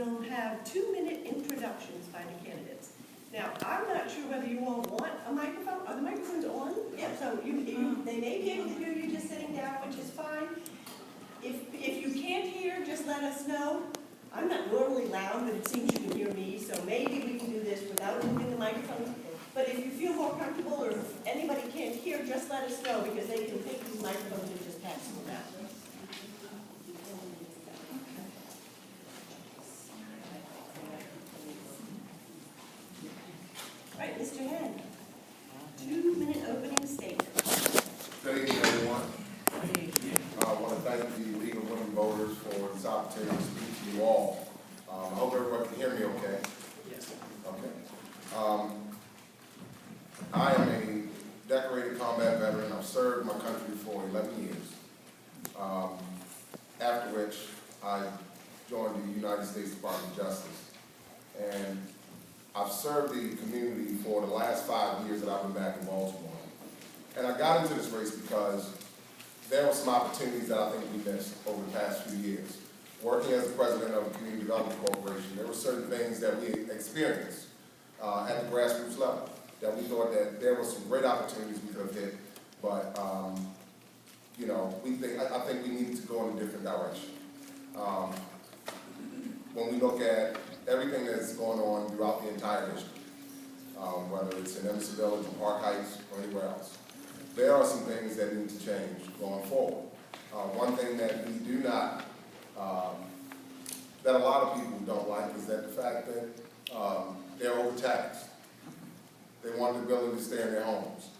will have 2-minute introductions by the candidates. Now, I'm not sure whether you all want a microphone. Are the microphones on? Yeah. So they may be able to hear you just sitting down, which is fine. If you can't hear, just let us know. I'm not normally loud, but it seems you can hear me, so maybe we can do this without moving the microphone. But if you feel more comfortable, or if anybody can't hear, just let us know, because they can take these microphones and just pass them out. All right, Mr. Head, 2-minute opening statement. Good evening, everyone. I want to thank the League of Women Voters for this opportunity to speak to you all. I hope everyone can hear me okay. Yes. Okay. I am a decorated combat veteran. I've served my country for 11 years, after which I joined the United States Department of Justice. And I've served the community for the last 5 years that I've been back in Baltimore. And I got into this race because there were some opportunities that I think we missed over the past few years. Working as the president of a community development corporation, there were certain things that we experienced at the grassroots level that we thought that there were some great opportunities we could have hit, but you know, I think we needed to go in a different direction. When we look at everything that's going on throughout the entire district, whether it's in Emerson Village or Park Heights or anywhere else, there are some things that need to change going forward. One thing that we do not, that a lot of people don't like, is that the fact that they're overtaxed. They want the ability to stay in their homes.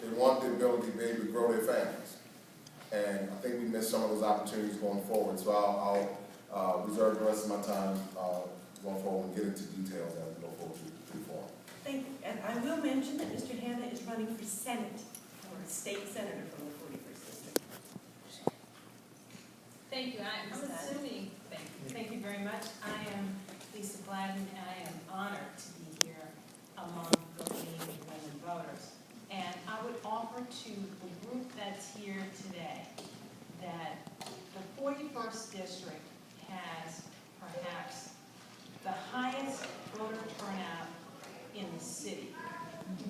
They want the ability to be able to grow their families. And I think we missed some of those opportunities going forward. So I'll reserve the rest of my time going forward and get into details as we go forward to the forum. Thank you. And I will mention that Mr. Hanna is running for Senate, or state senator from the 41st District. Thank you. I'm assuming, thank you very much. I am Lisa Gladden, and I am honored to be here among the League of Women Voters. And I would offer to the group that's here today that the 41st District has perhaps the highest voter turnout in the city.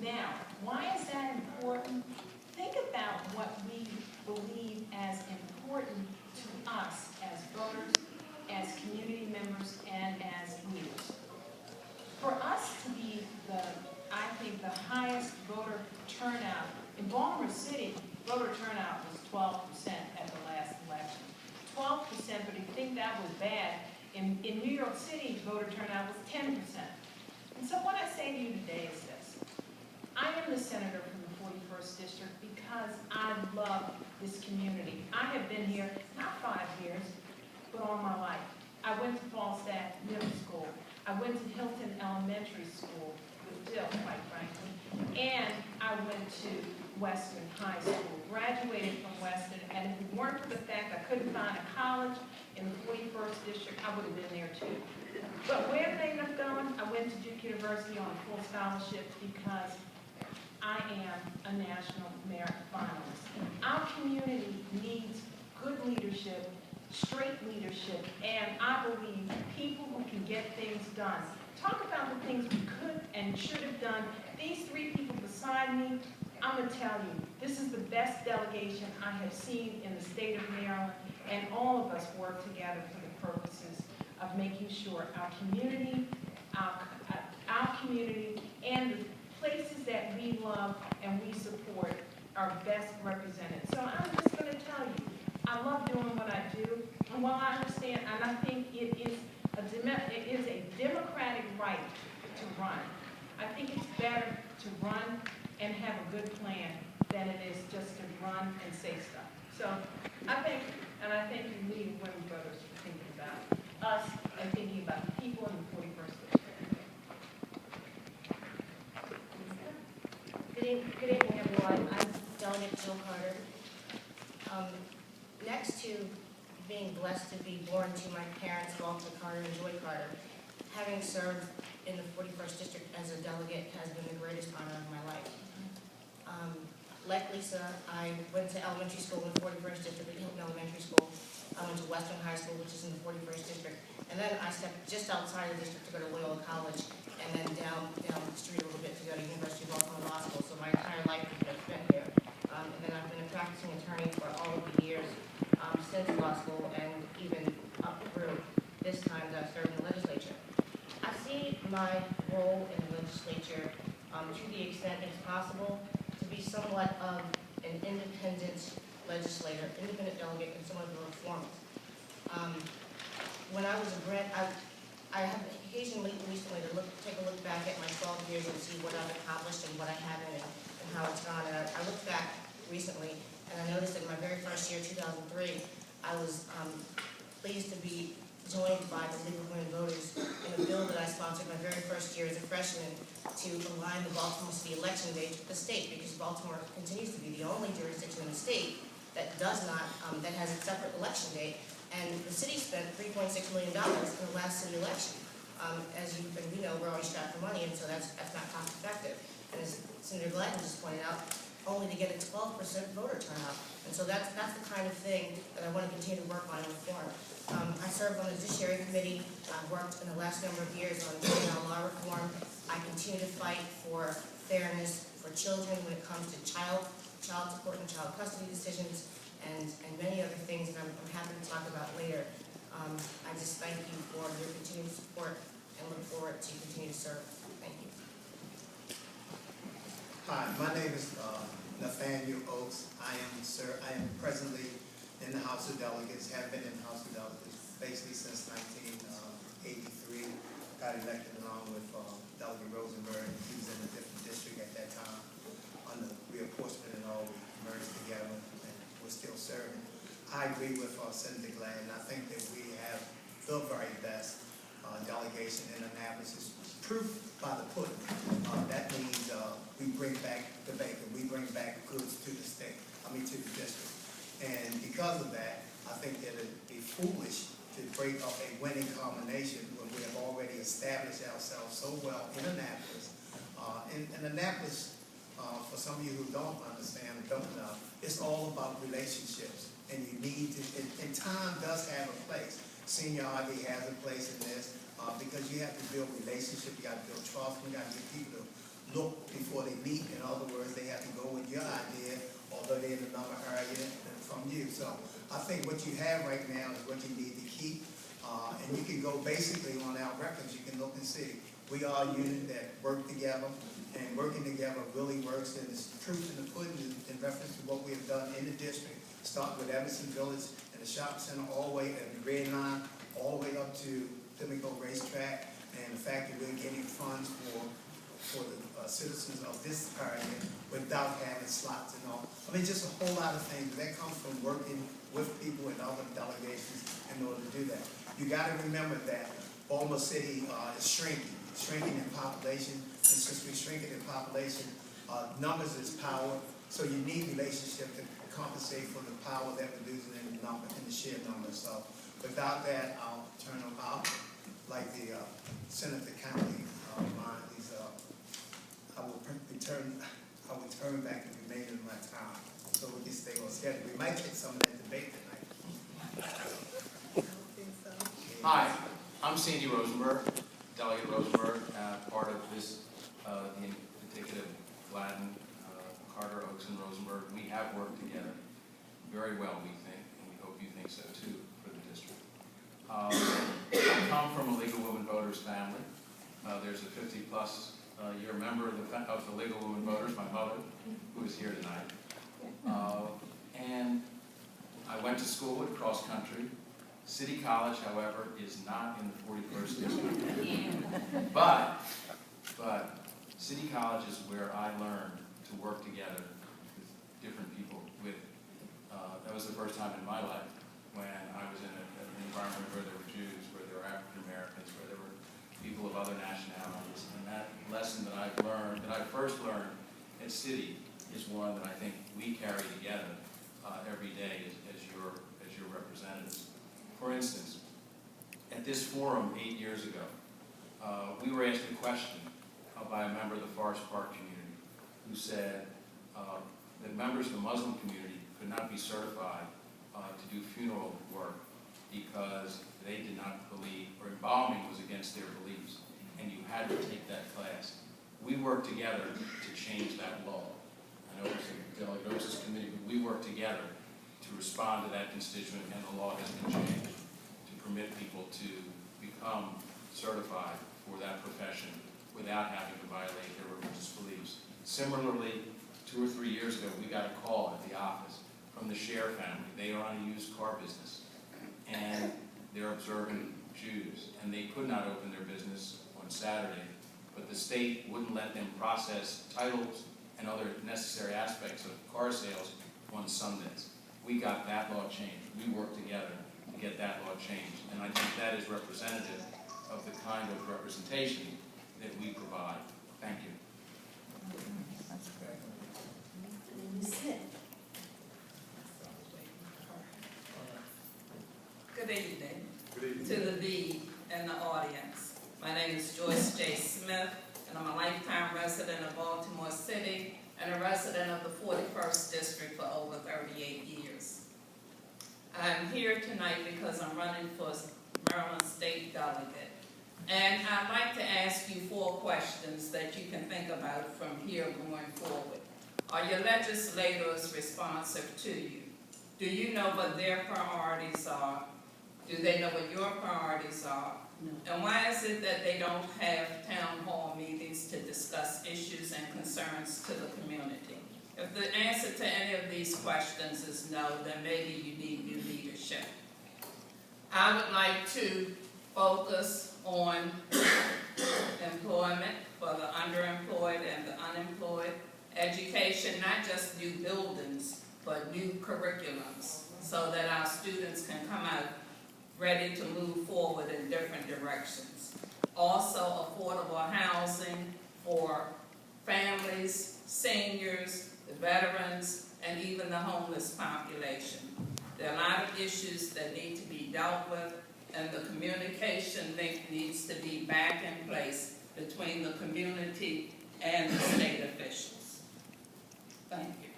Now, why is that important? Think about what we believe as important to us as voters, as community members, and as leaders. For us to be I think the highest voter turnout in Baltimore City, voter turnout was 12% at the last election. 12%, but if you think that was bad, in New York City, voter turnout was 10%. And so what I say to you today is this. I am the senator from the 41st District because I love this community. I have been here, not 5 years, but all my life. I went to Falstaff Middle School. I went to Hilton Elementary School with Jill, quite frankly. And I went to Western High School, graduated from Western, and if it weren't for the fact I couldn't find a college in the 41st District, I would have been there too. But where did I end up going? I went to Duke University on a full scholarship because I am a national merit finalist. Our community needs good leadership, straight leadership, and I believe people who can get things done. Talk about the things we could and should have done. These 3 people beside me, I'm going to tell you, this is the best delegation I have seen in the state of Maryland, and all of us work together for the purposes of making sure our community, and the places that we love and we support are best represented. So I'm just going to tell you, I love doing what I do, and while I understand, and I think it is a democratic right to run, I think it's better to run and have a good plan than it is just to run and say stuff. So I thank you, League of Women Voters, for thinking about us and thinking about the people in the 41st District. Good evening, everyone. I'm Delegate Jill Carter. Next to being blessed to be born to my parents, Walter Carter and Joy Carter, having served in the 41st District as a delegate has been the greatest honor of my life. Like Lisa, I went to elementary school in the 41st District at Hilton Elementary School. I went to Western High School, which is in the 41st District, And then I stepped just outside the district to go to Loyola College, and then down the street a little bit to go to University of Baltimore Law School. So my entire life has been spent here. And then I've been a practicing attorney for all of the years since law school, and even up through this time that I've served in the legislature. I see my role in the legislature, to the extent it's possible, to be somewhat of an independent legislator, independent delegate, and somewhat of a reformer. When I was a grad, I have occasionally recently to take a look back at my 12 years and see what I've accomplished and what I haven't and how it's gone. And I looked back recently and I noticed that in my very first year, 2003, I was pleased to be joined by the League of Women Voters in a bill that I sponsored my very first year as a freshman to align the Baltimore City election date with the state, because Baltimore continues to be the only jurisdiction in the state that does not, that has a separate election date. And the city spent $3.6 million in the last city election. As you and we know, we're always strapped for money, and so that's not cost effective. And as Senator Gladden just pointed out, only to get a 12% voter turnout. And so that's the kind of thing that I want to continue to work on and reform. I served on the Judiciary Committee. I've worked in the last number of years on juvenile law reform. I continue to fight for fairness for children when it comes to child support and child custody decisions, and many other things that I'm happy to talk about later. I just thank you for your continued support and look forward to continue to serve. Thank you. Hi, my name is Nathaniel Oaks. I am presently in the House of Delegates, have been in the House of Delegates basically since 1983. Got elected along with Delegate Rosenberg. He was in a different district at that time. Under reapportionment and all, we merged together and we're still serving. I agree with Senator Gladden. I think that we have the very best delegation in Annapolis. It's proof by the pudding. That means we bring back the bacon. We bring back goods to the state, to the district. And because of that, I think that it would be foolish to break up a winning combination when we have already established ourselves so well in Annapolis. In Annapolis, for some of you who don't understand or don't know, it's all about relationships. And you need to, and time does have a place. Seniority has a place in this because you have to build relationships, you got to build trust, you got to get people to look before they meet. In other words, they have to go with your idea, although they're in another area from you. So I think what you have right now is what you need to keep. And you can go basically on our records, you can look and see. We are a unit that work together, and working together really works. And it's proof in the pudding in reference to what we have done in the district, starting with Emerson Village and the shopping center, all the way at the Red Line, all the way up to Pimlico Racetrack, and the fact that we're getting funds for the citizens of this area without having slots and all. Just a whole lot of things. That comes from working with people in other delegations in order to do that. You got to remember that Baltimore City is shrinking in population, and since we're shrinking in population, numbers is power. So you need relationship to compensate for the power that we're losing in the number, in the sheer numbers. So without that, I'll turn them out like the Senator County line. I will turn back the remainder of my time so we can stay on schedule. We might get some of that debate tonight. Hi, I'm Sandy Rosenberg, Delegate Rosenberg, part of this, in particular, Gladden, Carter, Oaks, and Rosenberg. We have worked together very well, we think, and we hope you think so too, for the district. I come from a League of Women Voters family. There's a 50-plus year member of the League of Women Voters, my mother, who is here tonight. And I went to school at Cross Country. City College, however, is not in the 41st district. But City College is where I learned to work together with different people. That was the first time in my life when I was in an environment where there were Jews, where there were African Americans, where there were people of other nationalities. And that lesson that I've learned, that I first learned at City, is one that I think we carry together every day as your representatives. For instance, at this forum 8 years ago, we were asked a question by a member of the Forest Park community who said that members of the Muslim community could not be certified to do funeral work because they did not believe, or embalming was against their beliefs, and you had to take that class. We worked together to change that law. I know it's a Delegate Oaks' committee, but we worked together to respond to that constituent, and the law has been changed to permit people to become certified for that profession without having to violate their religious beliefs. Similarly, 2 or 3 years ago, we got a call at the office from the Scher family. They are on a used car business, and they're observant Jews, and they could not open their business on Saturday, but the state wouldn't let them process titles and other necessary aspects of car sales on Sundays. We got that law changed. We worked together to get that law changed, and I think that is representative of the kind of representation that we provide. Thank you. Ms. Smith. Good evening. To the V and the audience. My name is Joyce J. Smith, and I'm a lifetime resident of Baltimore City and a resident of the 41st District for over 38 years. I'm here tonight because I'm running for Maryland State Delegate. And I'd like to ask you 4 questions that you can think about from here going forward. Are your legislators responsive to you? Do you know what their priorities are? Do they know what your priorities are? No. And why is it that they don't have town hall meetings to discuss issues and concerns to the community? If the answer to any of these questions is no, then maybe you need new leadership. I would like to focus on employment for the underemployed and the unemployed, education, not just new buildings, but new curriculums, so that our students can come out ready to move forward in different directions. Also, affordable housing for families, seniors, the veterans, and even the homeless population. There are a lot of issues that need to be dealt with, and the communication link needs to be back in place between the community and the state officials. Thank you.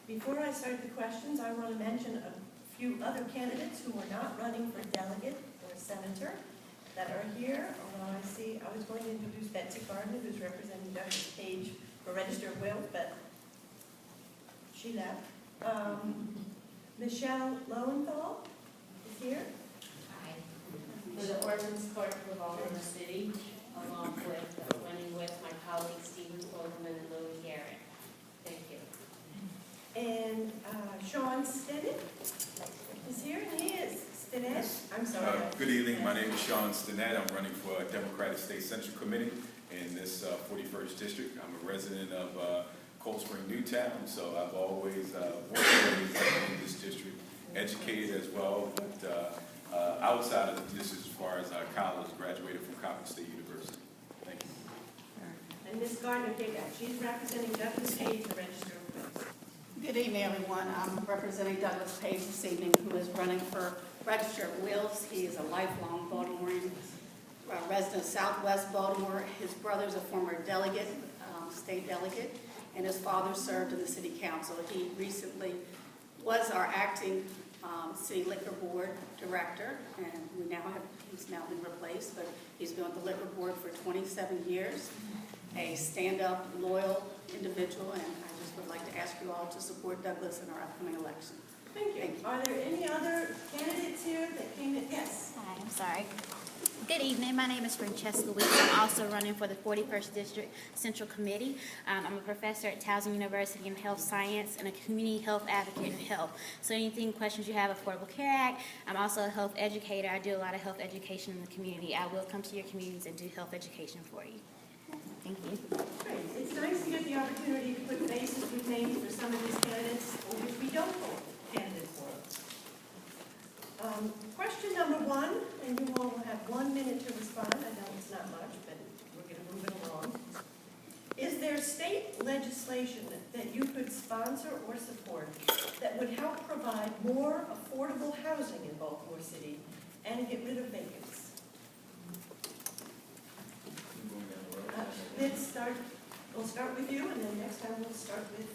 Before I start the questions, I want to mention a few other candidates who are not running for delegate or senator that are here. Although I was going to introduce Betsy Gardner, who's representing Douglas Page for Register of Wills, but she left. Michelle Lowenthal is here. Hi. For the ordinance clerk for Baltimore City, along with running with my colleagues Stephen Fogelman and Louis Garrett. Thank you. And Sean Stinnett is here, and he is. Stinnett, I'm sorry. Good evening, my name is Sean Stinnett. I'm running for Democratic State Central Committee in this 41st District. I'm a resident of Cold Spring, Newtown, so I've always worked in this district, educated as well, but outside of the district as far as college, graduated from Coppin State University. Thank you. And Ms. Gardner Giga, she's representing Douglas Page, the Register of Wills. Good evening, everyone. I'm representing Douglas Page this evening, who is running for Register of Wills. He is a lifelong Baltimorean resident of Southwest Baltimore. His brother's a former delegate, state delegate, and his father served in the city council. He recently was our acting city liquor board director, and he's now been replaced, but he's been on the liquor board for 27 years, a stand-up, loyal individual, and I just would like to ask you all to support Douglas in our upcoming election. Thank you. Are there any other candidates here that came in? Yes. Hi, I'm sorry. Good evening. My name is Francesca Weeks. I'm also running for the 41st District Central Committee. I'm a professor at Towson University in Health Science and a community health advocate in health. So anything, questions you have, Affordable Care Act. I'm also a health educator. I do a lot of health education in the community. I will come to your communities and do health education for you. Thank you. Great. It's nice to get the opportunity to put faces with names for some of these candidates, or which we don't hold candidates for. Question number 1, and you all will have 1 minute to respond. I know it's not much, but we're going to move it along. Is there state legislation that you could sponsor or support that would help provide more affordable housing in Baltimore City and get rid of vacancies? We'll start with you, and then next time we'll start with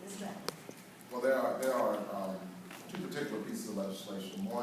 Ms. Beck. Well, there are two particular pieces of legislation. One